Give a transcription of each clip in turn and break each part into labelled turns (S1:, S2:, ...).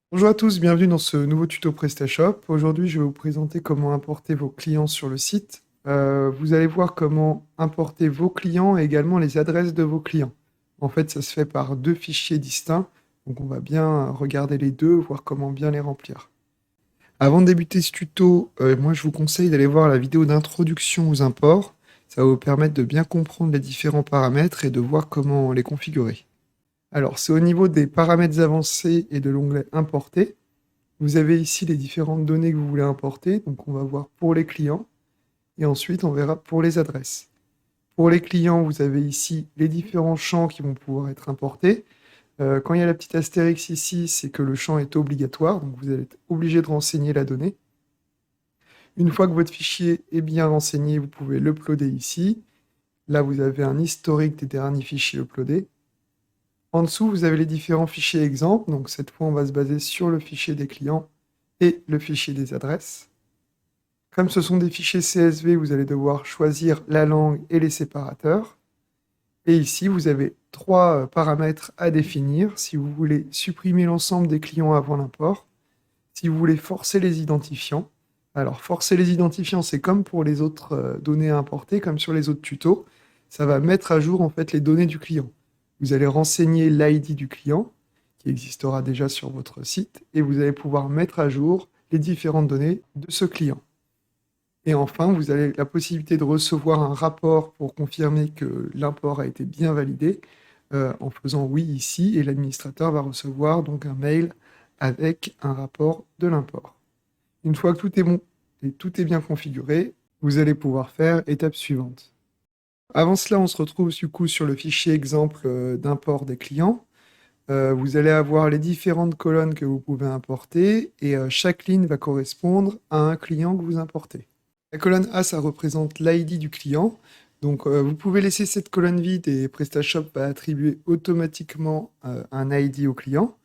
S1: Bonjour à tous, bienvenue dans ce nouveau tuto PrestaShop. Aujourd'hui, je vais vous présenter comment importer vos clients sur le site. Vous allez voir comment importer vos clients et également les adresses de vos clients. En fait, ça se fait par deux fichiers distincts, donc on va bien regarder les deux, voir comment bien les remplir. Avant de débuter ce tuto, moi je vous conseille d'aller voir la vidéo d'introduction aux imports. Ça va vous permettre de bien comprendre les différents paramètres et de voir comment les configurer. Alors, c'est au niveau des paramètres avancés et de l'onglet Importer. Vous avez ici les différentes données que vous voulez importer. Donc, on va voir pour les clients et ensuite, on verra pour les adresses. Pour les clients, vous avez ici les différents champs qui vont pouvoir être importés. Quand il y a la petite astérix ici, c'est que le champ est obligatoire, donc vous allez être obligé de renseigner la donnée. Une fois que votre fichier est bien renseigné, vous pouvez l'uploader ici. Là, vous avez un historique des derniers fichiers uploadés. En dessous, vous avez les différents fichiers exemples. Donc, cette fois, on va se baser sur le fichier des clients et le fichier des adresses. Comme ce sont des fichiers CSV, vous allez devoir choisir la langue et les séparateurs. Et ici, vous avez trois paramètres à définir. Si vous voulez supprimer l'ensemble des clients avant l'import, si vous voulez forcer les identifiants. Alors, forcer les identifiants, c'est comme pour les autres données à importer, comme sur les autres tutos. Ça va mettre à jour en fait les données du client. Vous allez renseigner l'ID du client, qui existera déjà sur votre site, et vous allez pouvoir mettre à jour les différentes données de ce client. Et enfin, vous avez la possibilité de recevoir un rapport pour confirmer que l'import a été bien validé, en faisant oui ici, et l'administrateur va recevoir donc un mail avec un rapport de l'import. Une fois que tout est bon et tout est bien configuré, vous allez pouvoir faire étape suivante. Avant cela, on se retrouve du coup sur le fichier exemple d'import des clients. Vous allez avoir les différentes colonnes que vous pouvez importer et chaque ligne va correspondre à un client que vous importez. La colonne A, ça représente l'ID du client. Donc, vous pouvez laisser cette colonne vide et PrestaShop va attribuer automatiquement un ID au client.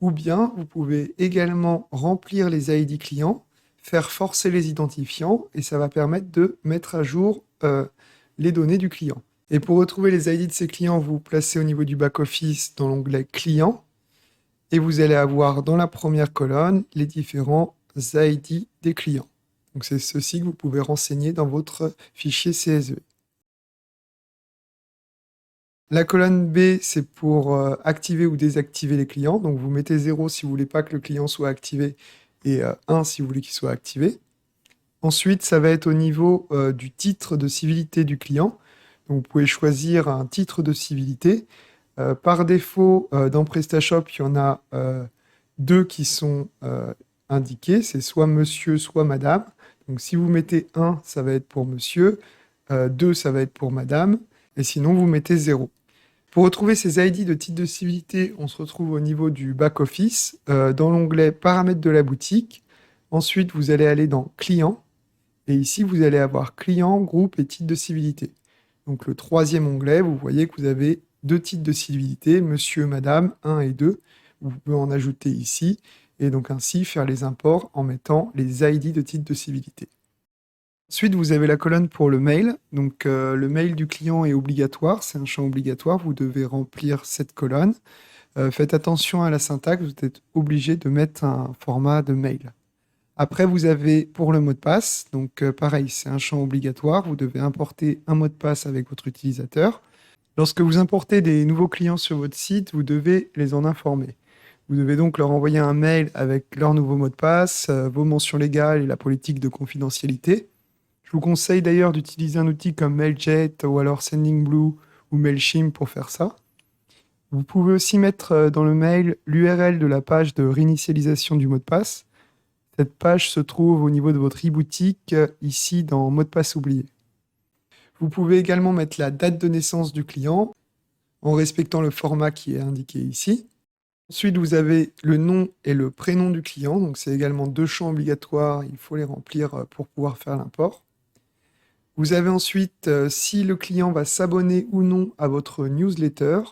S1: Ou bien, vous pouvez également remplir les ID clients, faire forcer les identifiants et ça va permettre de mettre à jour les données du client. Et pour retrouver les ID de ces clients, vous vous placez au niveau du back-office dans l'onglet Clients et vous allez avoir dans la première colonne les différents ID des clients. Donc c'est ceci que vous pouvez renseigner dans votre fichier CSV. La colonne B, c'est pour activer ou désactiver les clients. Donc vous mettez 0 si vous voulez pas que le client soit activé et 1 si vous voulez qu'il soit activé. Ensuite, ça va être au niveau du titre de civilité du client. Donc vous pouvez choisir un titre de civilité. Par défaut, dans PrestaShop, il y en a deux qui sont indiqués. C'est soit monsieur, soit madame. Donc si vous mettez 1, ça va être pour monsieur. 2, ça va être pour madame. Et sinon, vous mettez 0. Pour retrouver ces ID de titre de civilité, on se retrouve au niveau du back-office, dans l'onglet Paramètres de la boutique. Ensuite, vous allez aller dans Clients. Et ici, vous allez avoir Client, Groupe et Titre de civilité. Donc le troisième onglet, vous voyez que vous avez deux titres de civilité, Monsieur, Madame, 1 et 2. Vous pouvez en ajouter ici. Et donc ainsi faire les imports en mettant les ID de titre de civilité. Ensuite, vous avez la colonne pour le mail. Donc, le mail du client est obligatoire, c'est un champ obligatoire, vous devez remplir cette colonne. Faites attention à la syntaxe, vous êtes obligé de mettre un format de mail. Après, vous avez pour le mot de passe, donc pareil, c'est un champ obligatoire, vous devez importer un mot de passe avec votre utilisateur. Lorsque vous importez des nouveaux clients sur votre site, vous devez les en informer. Vous devez donc leur envoyer un mail avec leur nouveau mot de passe, vos mentions légales et la politique de confidentialité. Je vous conseille d'ailleurs d'utiliser un outil comme Mailjet ou alors Sendingblue ou Mailchimp pour faire ça. Vous pouvez aussi mettre dans le mail l'URL de la page de réinitialisation du mot de passe. Cette page se trouve au niveau de votre e-boutique, ici dans mot de passe oublié. Vous pouvez également mettre la date de naissance du client en respectant le format qui est indiqué ici. Ensuite, vous avez le nom et le prénom du client. Donc, c'est également deux champs obligatoires. Il faut les remplir pour pouvoir faire l'import. Vous avez ensuite si le client va s'abonner ou non à votre newsletter.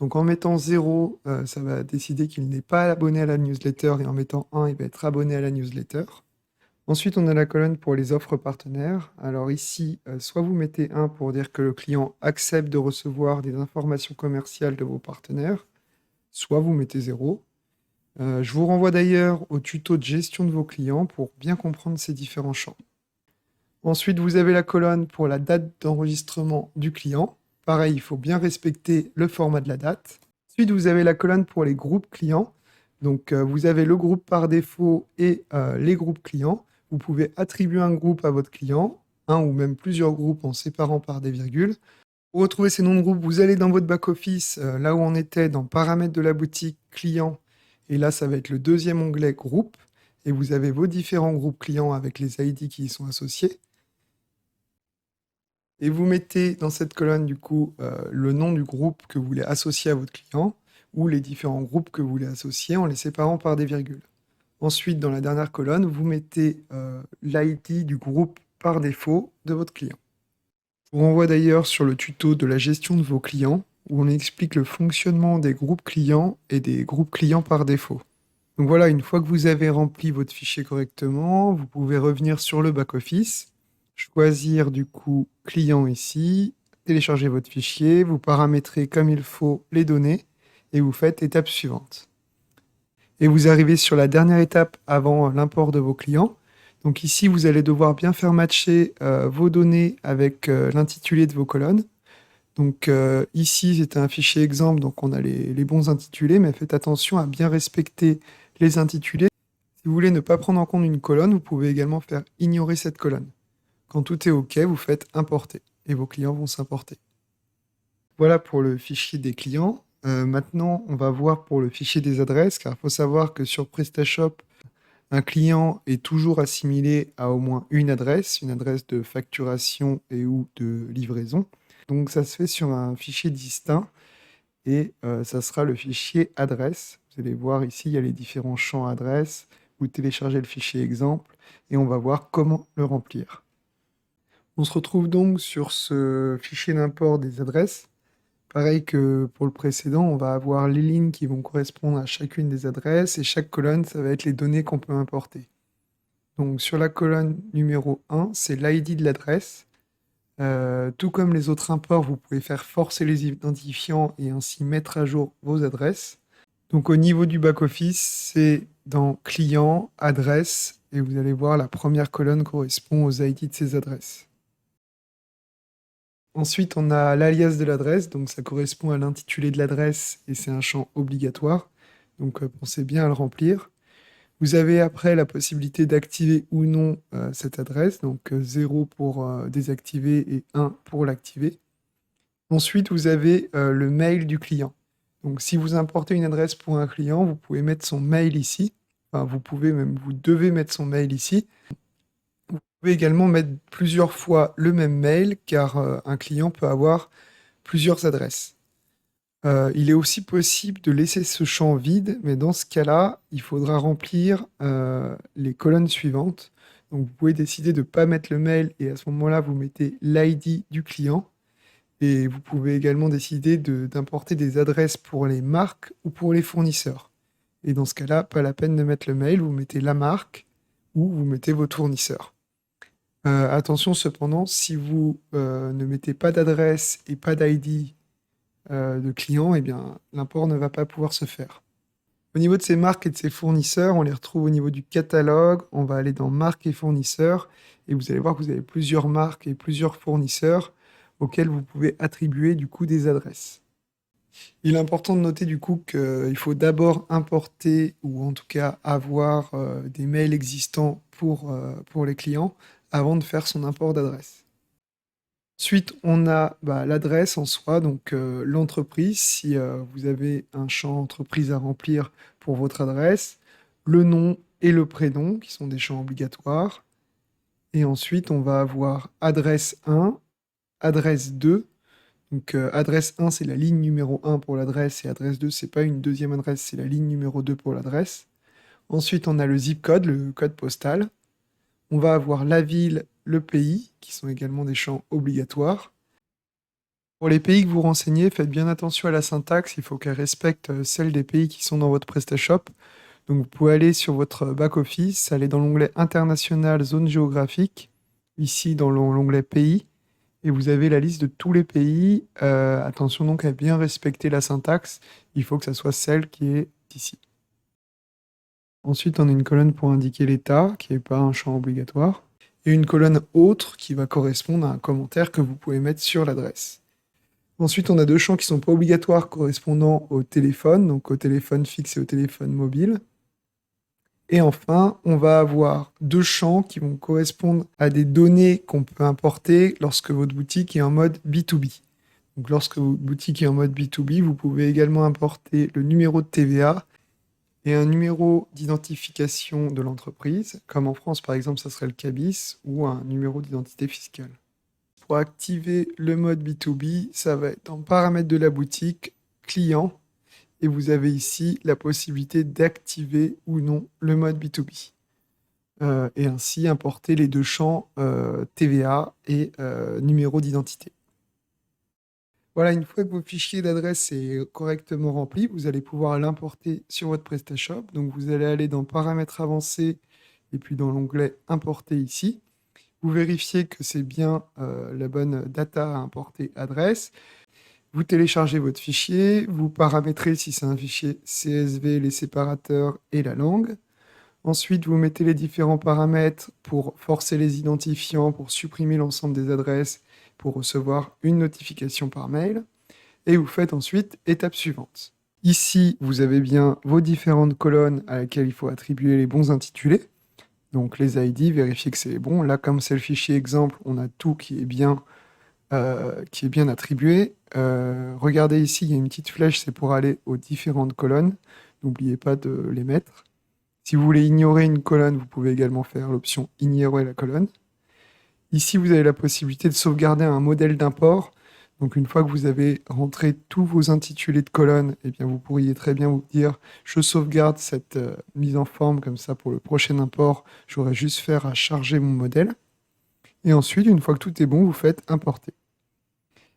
S1: Donc en mettant 0, ça va décider qu'il n'est pas abonné à la newsletter et en mettant 1, il va être abonné à la newsletter. Ensuite, on a la colonne pour les offres partenaires. Alors ici, soit vous mettez 1 pour dire que le client accepte de recevoir des informations commerciales de vos partenaires, soit vous mettez 0. Je vous renvoie d'ailleurs au tuto de gestion de vos clients pour bien comprendre ces différents champs. Ensuite, vous avez la colonne pour la date d'enregistrement du client. Pareil, il faut bien respecter le format de la date. Ensuite, vous avez la colonne pour les groupes clients. Donc, vous avez le groupe par défaut et les groupes clients. Vous pouvez attribuer un groupe à votre client, un ou même plusieurs groupes en séparant par des virgules. Pour retrouver ces noms de groupes, vous allez dans votre back-office, là où on était, dans Paramètres de la boutique, Clients, et là, ça va être le deuxième onglet Groupe, et vous avez vos différents groupes clients avec les ID qui y sont associés. Et vous mettez dans cette colonne, du coup, le nom du groupe que vous voulez associer à votre client, ou les différents groupes que vous voulez associer en les séparant par des virgules. Ensuite, dans la dernière colonne, vous mettez l'ID du groupe par défaut de votre client. Je vous renvoie d'ailleurs sur le tuto de la gestion de vos clients, où on explique le fonctionnement des groupes clients et des groupes clients par défaut. Donc voilà, une fois que vous avez rempli votre fichier correctement, vous pouvez revenir sur le back-office, choisir du coup client ici, télécharger votre fichier, vous paramétrez comme il faut les données et vous faites étape suivante. Et vous arrivez sur la dernière étape avant l'import de vos clients. Donc ici, vous allez devoir bien faire matcher vos données avec l'intitulé de vos colonnes. Donc ici, c'était un fichier exemple, donc on a les bons intitulés, mais faites attention à bien respecter les intitulés. Si vous voulez ne pas prendre en compte une colonne, vous pouvez également faire ignorer cette colonne. Quand tout est OK, vous faites importer et vos clients vont s'importer. Voilà pour le fichier des clients. Maintenant, on va voir pour le fichier des adresses, car il faut savoir que sur PrestaShop, un client est toujours assimilé à au moins une adresse de facturation et ou de livraison. Donc ça se fait sur un fichier distinct et ça sera le fichier adresse. Vous allez voir ici, il y a les différents champs adresse. Vous téléchargez le fichier exemple et on va voir comment le remplir. On se retrouve donc sur ce fichier d'import des adresses. Pareil que pour le précédent, on va avoir les lignes qui vont correspondre à chacune des adresses et chaque colonne, ça va être les données qu'on peut importer. Donc sur la colonne numéro 1, c'est l'ID de l'adresse. Tout comme les autres imports, vous pouvez faire forcer les identifiants et ainsi mettre à jour vos adresses. Donc au niveau du back-office, c'est dans client, adresse, et vous allez voir la première colonne correspond aux ID de ces adresses. Ensuite, on a l'alias de l'adresse, donc ça correspond à l'intitulé de l'adresse et c'est un champ obligatoire. Donc pensez bien à le remplir. Vous avez après la possibilité d'activer ou non cette adresse, donc 0 pour désactiver et 1 pour l'activer. Ensuite, vous avez le mail du client. Donc si vous importez une adresse pour un client, vous pouvez mettre son mail ici. Enfin, vous devez mettre son mail ici. Vous pouvez également mettre plusieurs fois le même mail, car un client peut avoir plusieurs adresses. Il est aussi possible de laisser ce champ vide, mais dans ce cas-là, il faudra remplir les colonnes suivantes. Donc vous pouvez décider de ne pas mettre le mail et à ce moment-là, vous mettez l'ID du client. Et vous pouvez également décider d'importer des adresses pour les marques ou pour les fournisseurs. Et dans ce cas-là, pas la peine de mettre le mail, vous mettez la marque ou vous mettez votre fournisseur. Attention cependant, si vous ne mettez pas d'adresse et pas d'ID de client, eh bien, l'import ne va pas pouvoir se faire. Au niveau de ces marques et de ces fournisseurs, on les retrouve au niveau du catalogue. On va aller dans marques et fournisseurs et vous allez voir que vous avez plusieurs marques et plusieurs fournisseurs auxquels vous pouvez attribuer du coup des adresses. Il est important de noter du coup qu'il faut d'abord importer ou en tout cas avoir des mails existants pour les clients avant de faire son import d'adresse. Ensuite, on a l'adresse en soi, donc l'entreprise, si vous avez un champ entreprise à remplir pour votre adresse, le nom et le prénom, qui sont des champs obligatoires. Et ensuite, on va avoir adresse 1, adresse 2. Donc adresse 1, c'est la ligne numéro 1 pour l'adresse, et adresse 2, c'est pas une deuxième adresse, c'est la ligne numéro 2 pour l'adresse. Ensuite, on a le zip code, le code postal. On va avoir la ville, le pays, qui sont également des champs obligatoires. Pour les pays que vous renseignez, faites bien attention à la syntaxe, il faut qu'elle respecte celle des pays qui sont dans votre PrestaShop. Donc vous pouvez aller sur votre back-office, aller dans l'onglet international, zone géographique, ici dans l'onglet pays, et vous avez la liste de tous les pays. Attention donc à bien respecter la syntaxe, il faut que ça soit celle qui est ici. Ensuite, on a une colonne pour indiquer l'état, qui n'est pas un champ obligatoire, et une colonne autre qui va correspondre à un commentaire que vous pouvez mettre sur l'adresse. Ensuite, on a deux champs qui ne sont pas obligatoires correspondant au téléphone, donc au téléphone fixe et au téléphone mobile. Et enfin, on va avoir deux champs qui vont correspondre à des données qu'on peut importer lorsque votre boutique est en mode B2B. Donc lorsque votre boutique est en mode B2B, vous pouvez également importer le numéro de TVA et un numéro d'identification de l'entreprise, comme en France par exemple, ça serait le CABIS ou un numéro d'identité fiscale. Pour activer le mode B2B, ça va être dans paramètres de la boutique, client, et vous avez ici la possibilité d'activer ou non le mode B2B. Et ainsi importer les deux champs TVA et numéro d'identité. Voilà, une fois que vos fichiers d'adresse est correctement remplis, vous allez pouvoir l'importer sur votre PrestaShop. Donc vous allez aller dans Paramètres avancés et puis dans l'onglet Importer ici. Vous vérifiez que c'est bien la bonne data à importer adresse. Vous téléchargez votre fichier, vous paramétrez si c'est un fichier CSV, les séparateurs et la langue. Ensuite, vous mettez les différents paramètres pour forcer les identifiants, pour supprimer l'ensemble des adresses, pour recevoir une notification par mail. Et vous faites ensuite étape suivante. Ici, vous avez bien vos différentes colonnes à laquelle il faut attribuer les bons intitulés. Donc les ID, vérifiez que c'est bon. Là, comme c'est le fichier exemple, on a tout qui est bien attribué. Regardez ici, il y a une petite flèche, c'est pour aller aux différentes colonnes. N'oubliez pas de les mettre. Si vous voulez ignorer une colonne, vous pouvez également faire l'option « Ignorer la colonne ». Ici, vous avez la possibilité de sauvegarder un modèle d'import. Donc, une fois que vous avez rentré tous vos intitulés de colonne, eh bien, vous pourriez très bien vous dire « Je sauvegarde cette mise en forme, comme ça, pour le prochain import, j'aurai juste faire à charger mon modèle. » Et ensuite, une fois que tout est bon, vous faites « Importer ».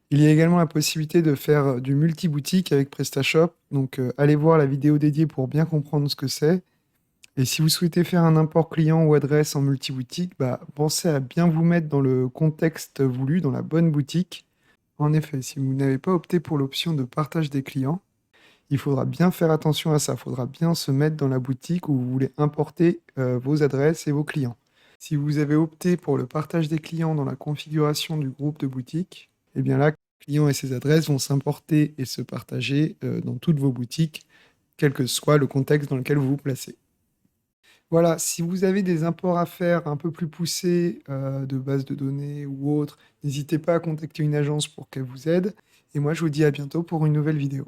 S1: Il y a également la possibilité de faire du multi-boutique avec PrestaShop. Donc, allez voir la vidéo dédiée pour bien comprendre ce que c'est. Et si vous souhaitez faire un import client ou adresse en multi-boutique, pensez à bien vous mettre dans le contexte voulu, dans la bonne boutique. En effet, si vous n'avez pas opté pour l'option de partage des clients, il faudra bien faire attention à ça. Il faudra bien se mettre dans la boutique où vous voulez importer vos adresses et vos clients. Si vous avez opté pour le partage des clients dans la configuration du groupe de boutique, eh bien là, les clients et ses adresses vont s'importer et se partager dans toutes vos boutiques, quel que soit le contexte dans lequel vous vous placez. Voilà, si vous avez des imports à faire un peu plus poussés, de bases de données ou autres, n'hésitez pas à contacter une agence pour qu'elle vous aide et moi je vous dis à bientôt pour une nouvelle vidéo.